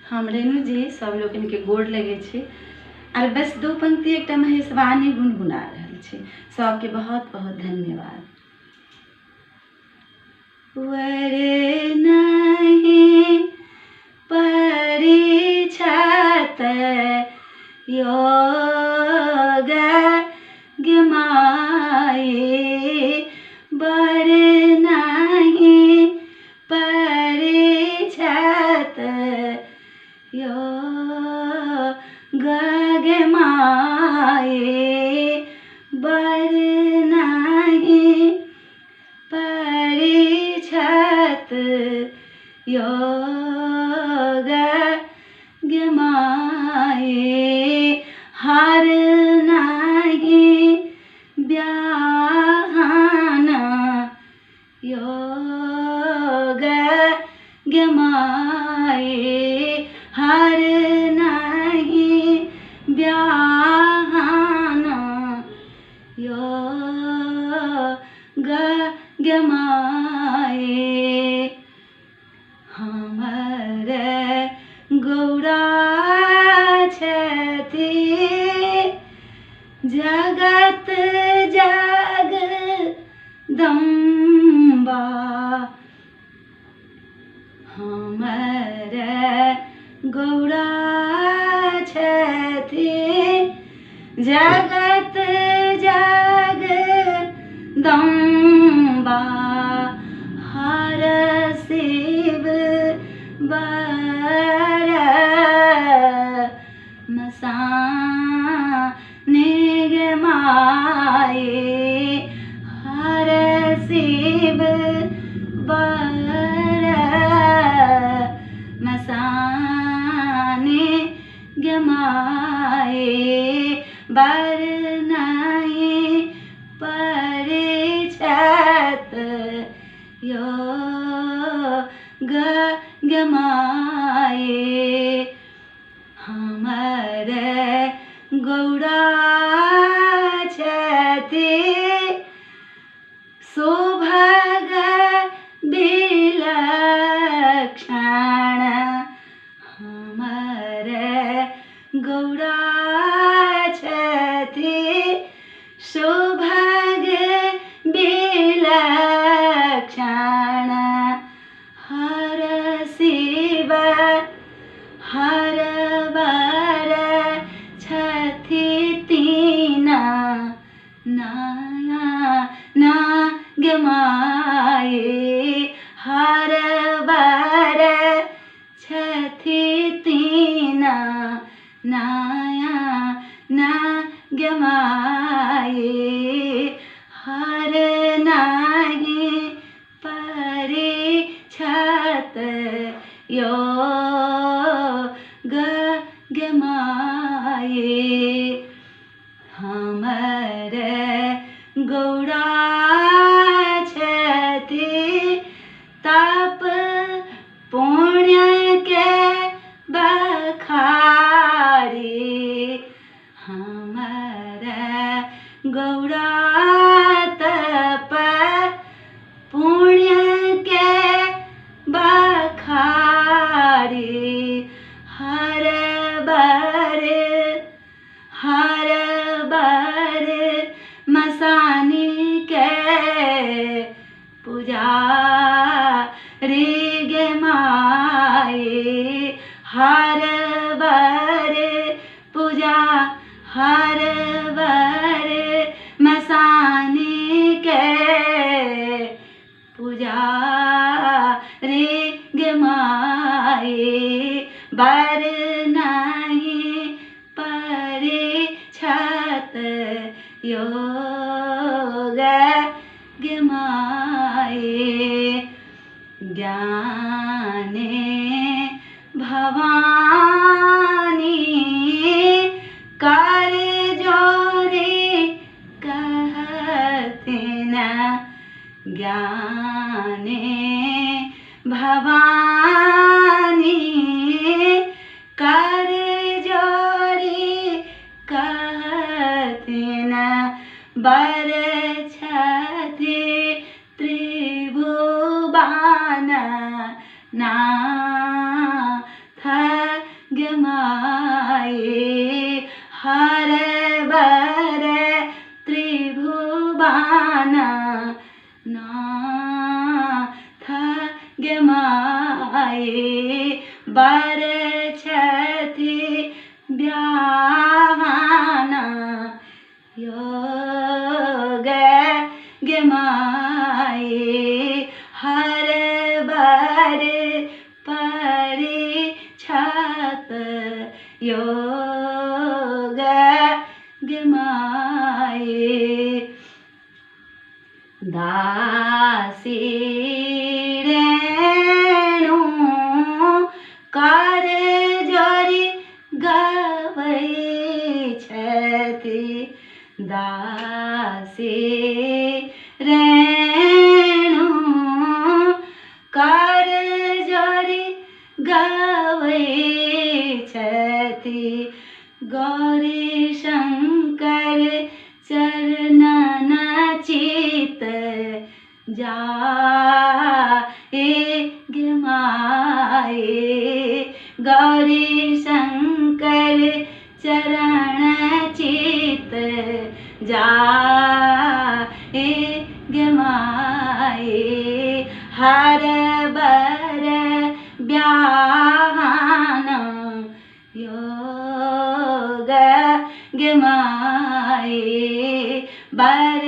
हम रेणु जी सब लोग इनके गोड़ लगे छी और बस दो पंक्ति एक महेशवाणी गुनगुना रहल छी। सबके बहुत बहुत धन्यवाद। वर नहीं परीक्षात योग माये वर नहीं परीक्षात योग माये वर नहीं परीक्षात योग माये हर नहीं ब्याहन योग माये हर नहीं ब्याहन योग माये हमरे गौरा छथि जगत जगदम्बा हमरे गौरा छथि जगत जगदम्बा हर शिव बर मसाने माये हर शिव बर मसाने माये बर नहीं परीक्षात योग माये हमरे गौरा छथि सौभाग विलक्षण हमरे गौरा छथि सौभाग विलक्षण हर शिव हर बर छथि तीना नाग माये हर बर छथि तीना नाग माये हर नहीं परीक्षात योग माये हमरे गौरा छथि तप पुण्य के बखारी हमरे गौरा तप पुण्य के बखारी हर बर मसानी के पूजा ऋग माये हर बर पूजा हर बर मसानी के पूजा ऋग माये बर नहीं परीक्षात योग माये ज्ञाने भवानी कर जोरी कहते न ज्ञाने भवानी कर जोरी कहते न बर छथि त्रिभुवन नाथ माये हर बर त्रिभुवन नाथ गे माये बर छथि ब्याहन योग गे माये हर बर परिछत योग गे माये दासी रेणु कर जोरी गबै छथि दासी रेणु कर जोरी गबै छथि गौरी शंकर चरणन चित जाए गे माये गौरी शंकर चरण चित जाए गे माये हर बर ब्याहन योग गे माये बर